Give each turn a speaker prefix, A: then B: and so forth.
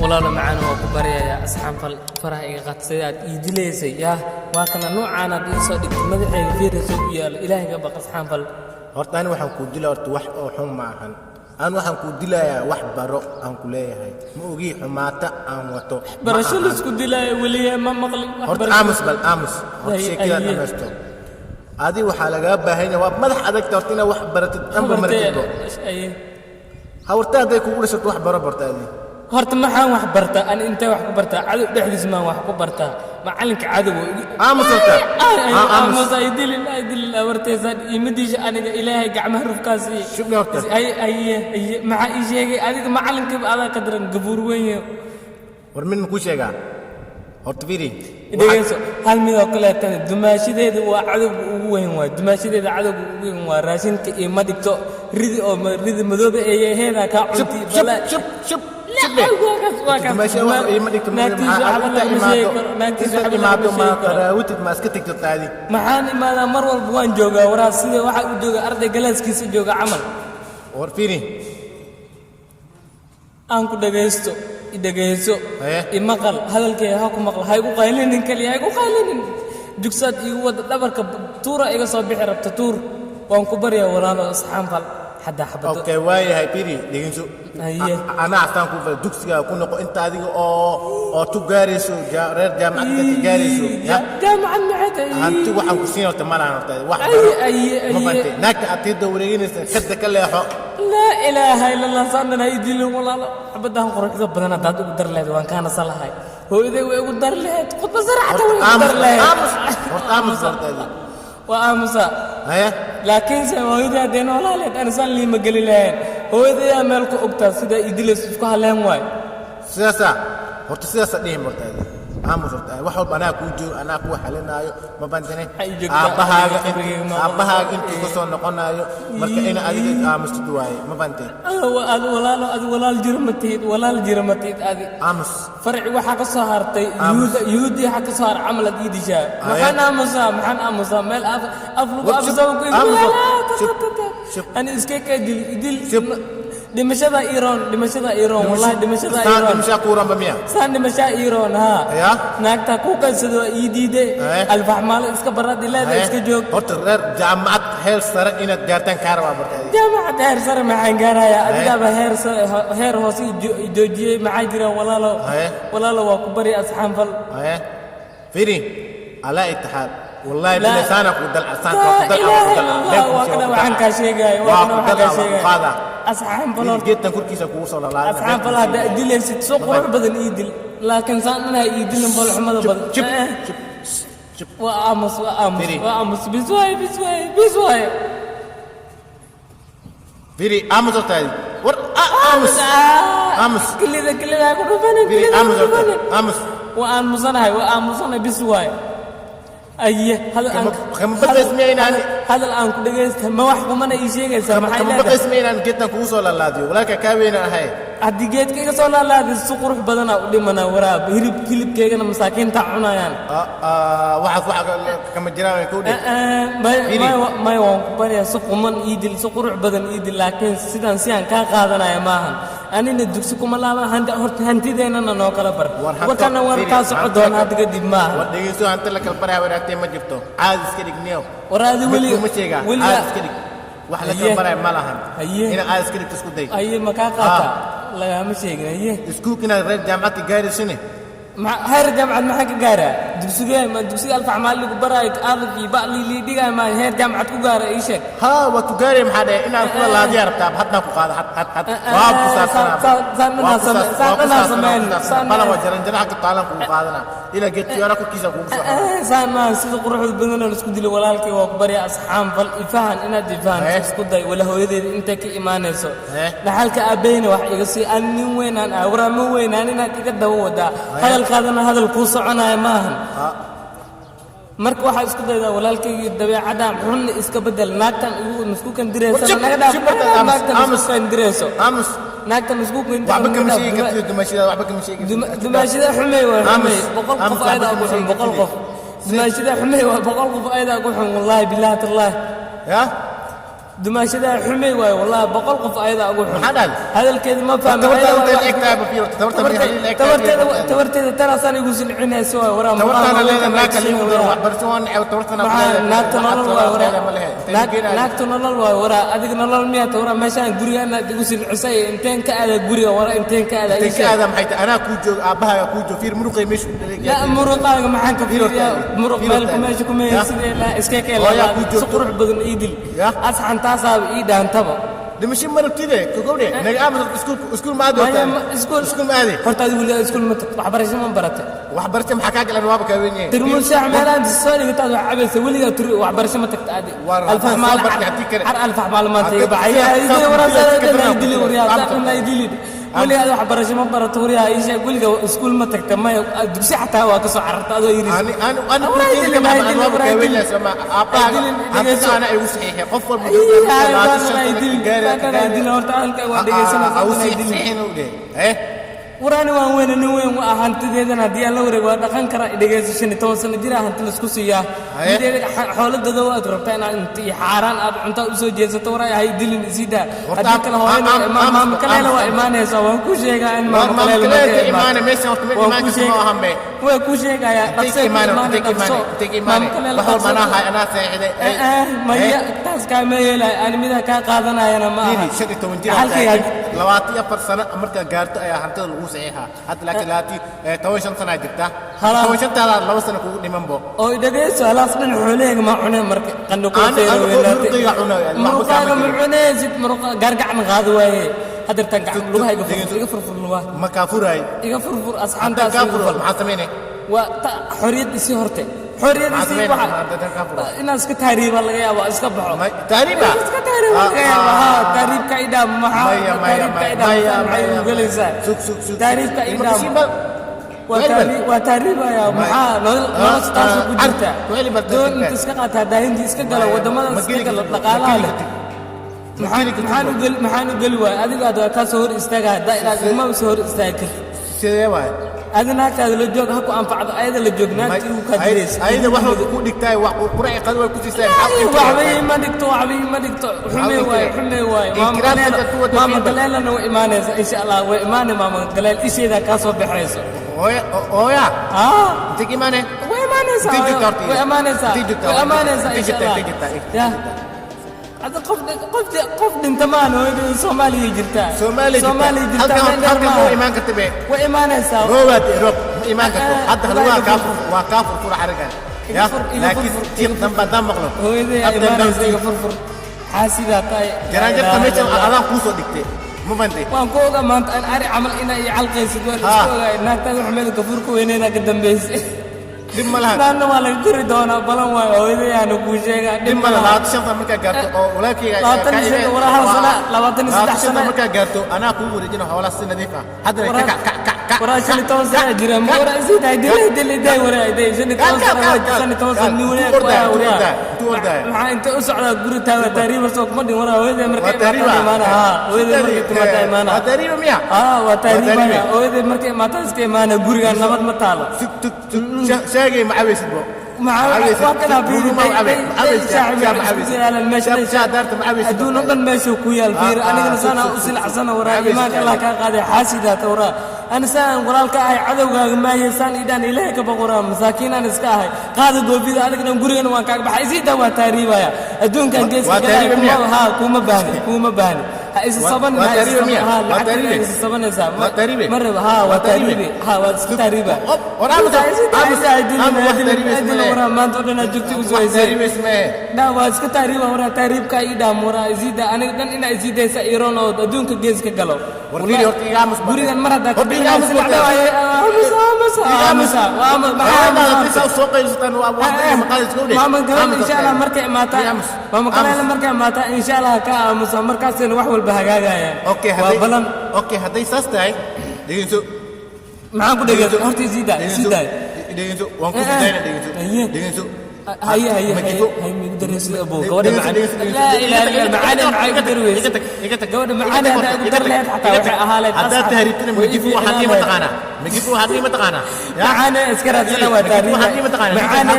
A: walaalo macaan oo ku baraya asxaan faraha iga qadsayd iidileysay yaa waa kana noocan aad ii soo dhigtay madaxayga fiirayso ku yaal ilaahay ka baq asxaan fal
B: horta ani waxaan ku dilaa horta wax oo xun ma ahan aan waxaan ku dilayaa wax baro aan ku leeyahay ma ogi xumaata aan wato
A: barasho la isku dilay waliya ma maqlin
B: horta aamus sheekada dhamaysto adi waxaa laga baahan yahay waa madax adag horta inaad wax baratid amba martido hawarta haday kugu dhisato wax baro bartaadi
A: horta maxaan wax bartaa aan intee wax ku bartaa cadow dhexdiis maan wax ku bartaa macalinka cadow aamus ay dilin wartaysan imadiisha aniga ilaahay gacmaha rufkaasi
B: shubni horta
A: ay maxaa ii sheegay adiga macalinka adaa ka daran gabuur weyn
B: war min ku sheegaa horta fiiri
A: dhegeyso hal mid oo kale tan dumaashadeeda waa cadow ugu weyn waa dumaashadeeda cadow ugu weyn waa raashinka iyo ma dhigto ridi madoobe ee heeda ka cunti bala shub maxaan imaadaa mar walba waan joogaa waraa sida waxa uu jooga arday galaaskiisa jooga camal
B: war fiiri
A: aan ku dhageysto idageyso imaqal hadalkay ha ku maqal hay ku qaylinin kaliya hay ku qaylinin jugsaad igu wada dhabarka tuura iga soo bixi rabta tuur waan ku baryaa walaalo asxaan fal حدا حبته
B: اوكي واي هاي بيري دغينسو انا اصلا كو دوكسيا كو نقو انت اديغ او تجاريسو رير جامعه تجاريسو
A: جامعه معك
B: انت waxaan ku siin horta malaan horta wax ma fante naagta aad dawreeynaysa kada kaleexo
A: la ilaaha illa allah sanna hay dilin walaalo xabadahan quruxda badan hadaad ugu dar leedahay waan kaana salahay hooyaday way ugu dar leedahay khudba saracada way ugu dar leedahay
B: aamus horta
A: وآمسا
B: هيا
A: لكن سويدا دين ولا لا أنا سان لي مقلي لين هويدا مالك أكتر سيدا إدلس فكها لين واي
B: سياسة هرت سياسة نيم مرتاح aamus horta wax walba anaa kuu joog anaa kuu xalinaayo ma bantane aabbahaaga intuu ka soo noqonayo marka ina adiga aamustid waaye ma bante
A: walaal jira matid adi
B: aamus
A: farci waxaa ka soo hartay yuudi waxaa ka soo har camal ad ii dishaa maxaan aamusaa meel aflugu afsaw ani iska ka dil dimashada Iran wallahi dimashada Iran
B: dimasha kuuran bamiya
A: san dimasha Iran ha
B: ya
A: naagta ku kalsado iidide alfaxmaal iska barad ilaada iska joog
B: horta reer jaamacad heer sare inaad gaartaan ka rabaa bartay
A: jaamacad heer sare maxaan gaaraya adiga ba heer hoos joojiyay maxaa jira walaalo waa ku bari asxaan fal
B: firi ala ittihad والله بلسانك ودل عسانك
A: وكذا وعن كاشيغاي
B: هذا
A: أصحاب فلان
B: جدا كل كيسة كوصل الله
A: أصحاب فلان دل ست سوق بدل إيدل لكن ساننا إيدل نبول حمد بدل شوف وأمس بزواي فيري
B: أمس تاني أمس
A: كل ذا كله فني
B: أمس
A: وأمسنا بزواي أيه هذا الآن كده جالس ما واحد كمان يشيء سامع
B: كم بقى اسمين أنا جيتنا كوصل الله دي ولا ككابينا هاي
A: أدي جيت كي كوصل الله دي السكر بدنا ودي منا ورا بهرب كليب كي كنا مساكين تعونا يعني
B: واحد كم جرام يكون
A: ما يوم بري السكر من يدل سكر بدن يدل لكن سيدان سيان كهذا يا ماهن أنا ندرسكم الله هنتي دينا نوكلا بر وكنا وركاس عدونا هذا قديم ما
B: ودي سو هنت لك البرة وراتي ما جبته عاد سكري نيو
A: ورادي ولي
B: عاد سكري واحد لك البرة مالهن هنا عاد سكري تسكت داي
A: أيه مكاكاتا لا مشيك أيه
B: تسكوك هنا رد جامعة جاري سنة
A: مع هير جامعة ما حكي جارة دبسوجي ألف أعمال لك برايك ألف يبقى لي ديجا ما هير جامعة كجارة إيش
B: ها وتجاري محدا إن كل الله دي ربطة حتى كقاد حتى واب سان بلا وجرن جنا حق طالع كقادنا إلى جت يارا كيسا كوسا
A: سان سيد قروح البننا نسكت لي ولا لك وكبري أصحاب فالإفهان إن دفان نسكت داي ولا هو يدي أنت كإيمان سو نحالك أبين واحد يقصي أني وين أنا أورا مو وين أنا تقدر ودا هذا الكوس عنا ماهن marka waxa isku dayda walaalkay dabeecada xun iska bedel naagtan igu isku kan direysa naagtan isku kan direyso naagtan isku kan dumashida xumay waa boqol qof ayda ugu xun boqol qof dumashida xumay waa boqol qof ayda ugu xun wallahi billahi tallaah ya dumaashada xumay waay wallahi boqol qof ayada ugu xun
B: maxaa
A: hadalkeeda ma fahmo tabarteeda taraasaan igu silcinayso waay waraa naagta nolol waay waraa adiga nolol miyaa ta waraa meeshaan gurigaana igu silcisay inteen ka aada guriga waraa inteen ka aada
B: maxay tahay anaa kuu joog aabbahaaga kuu joog fiir muruqay meeshu
A: la muruqaaga maxaan ka fiiriyaa muruq meelka meesha kuma haysidee la iska keelaa si qurux badan ii dil asxan taasaaba ii dhaantaba
B: dhimasho ma rabtide kogowdhe naga aamad iskuul ma aado iskuul ma aade
A: horta adigu weli iskuul ma tagto waxbarasho ma barate
B: waxbarasho maxaa kaa galan waaba kaa weynyahay
A: tirmuun shaax meelaan soo dhigataad wax cabaysa weligaa turi waxbarasho ma tagto aadi alfax maalmaanta iga baxaya dili waryaa dili weligaa waxbarasho ma barato waryaa ii sheeg weliga iskuul ma tagta maya dugsi xataa waa ka soo cararta adoo yiri waraani waan weyne nin weyn u ah hantideedana haddii aan la wareego waa dhaqan kara dhegeyso 15 sano jira hanti la isku siiyaa mideeda xooladada waad rabtaa inaad inta iyo xaaraan aad cunta u soo jeesato waraay hay dilin isiida haddii kale hooyana maama kaleela waa imaanaysaa waan ku sheegaa in maama kaleela imaana meesha horta imaanka soo ahanbe waa ku sheegaya dhaqso maama kaleela wax manaha ana saaxiday maya taas ka meelay aan mida ka qaadanayana ma aha
B: 15 jira 24 sano marka gaarto ayaa hantida lagu saxiixa hadda laakiin laati 15 sano jirta 15 taada 2 sano kugu dhiman bo
A: oo dhageyso halaas dhan xoolaheega ma cuneen marka qandho ku feereeyay muruqaaga ma cunaysid muruqa gargacan qaad waaye hadartan gacan lugaha iga furfur lugaha
B: ma ka furay
A: iga furfur asxaantaas
B: maxaa sameynay
A: waa xoriyad isi horte xoriyad isi waxa inaad iska taariiba laga yaabo iska baxo
B: taariiba
A: iska taariiba laga yaabo taariibka idam maxaa taariibka idam maxay galaysaa taariibka idam waa taariiba ya maxaa noloshaas ku jirta doon inta iska qaataa daahinta iska gala wadamada iska gala dhaqaalaha leh maxaan u geli waay adiga aad ka soo hor istaagaa inaad ma soo hor istaagtid
B: sidee waay
A: adina kaada la joog ha ku anfacdo ayada la joog naagti uu ka direys
B: ayada wax ku dhigtay wax quraay qad way ku siisay
A: waxbay ma dhigto xumay waay maama galeelana way imaanaysa insha Allah way imaanay maama galeel isheeda ka soo baxayso
B: ooya tigi maane
A: way imaanaysa insha Allah هذا قف انت ما نو سومالي جرتا
B: سومالي جرتا halka oo iimaan ka tabe
A: wa iimaanaysa
B: roobad iimaan ka hadda halwa kaafur fur xarigan ya laakiin tiim damba damaqlo
A: hooyadii iimaanaysa iga furfur xaasida tay
B: jaraan jarta meesha adan ku soo dhigtay ma bantay
A: waan ku oga maanta aan ari amal ina iyo calqaysid waan isku ogaa naagtada xumada ka furku weynayna ka dambeysay dib malaha naan waa la guri doona balan waa hooyadii aan ku sheegaa
B: dib malaha shanta marka gaarto oo walaalkayga
A: 23 sano
B: marka gaarto ana ku wareejina xoolaha si nadiif ah hadda ka
A: waraashili toosana jira ma waraashid ay dilay waraayday shani toosana ni waraayday maxaa inta u socda guri taaga taariiba soo kuma dhin waraa hooyadii markay imaana hooyadii markay timaada imaana
B: taariiba miya
A: waa taariiba hooyadii markay imaata iska imaana guriga nabad ma taalo
B: شاقي معاويسد بو
A: معاويسد وكنا في معاويسد دون قن ماشي كويا الفير انا سنه اسل حسن ورا ايمان الله كان قاده حاسده تورا انا سان ورالك اي عدوغا ما يسان ايدان الهي كبقرا مساكين انا اسكاهي قاده غوبيد انا غورينا وان كاغ بخاي سيدا وا تاريبا يا ادون كان جيس ها كوما باني هاي صبن ها تاريبي صبن سام مره ها وتاريبي ها وتاريبي ورا ورا ما تودنا جوتي وزويزي دا واس كتاريبا ورا تاريب كا ايدا مورا زيدا انا دن ان زيدا سايرون او ادون كجيس كغلو
B: ورني horti gaamus
A: gurigan marada ka bilaabay maama insha Allah ka aamusa markaasina wax walba hagaagayaan
B: okay haday saas tahay dhigeyso
A: maxaan ku dhigeyso horti zida
B: dhigeyso waan ku dhigeyso
A: هيا مقدرس ابو قوده معانا لا اله الا معانا معاي قدرويس قوده معانا قدر لها حتى اهالي
B: هذا تهريبنا مجيبوا حقي ما تقانا
A: معانا اسكرات سنوات معانا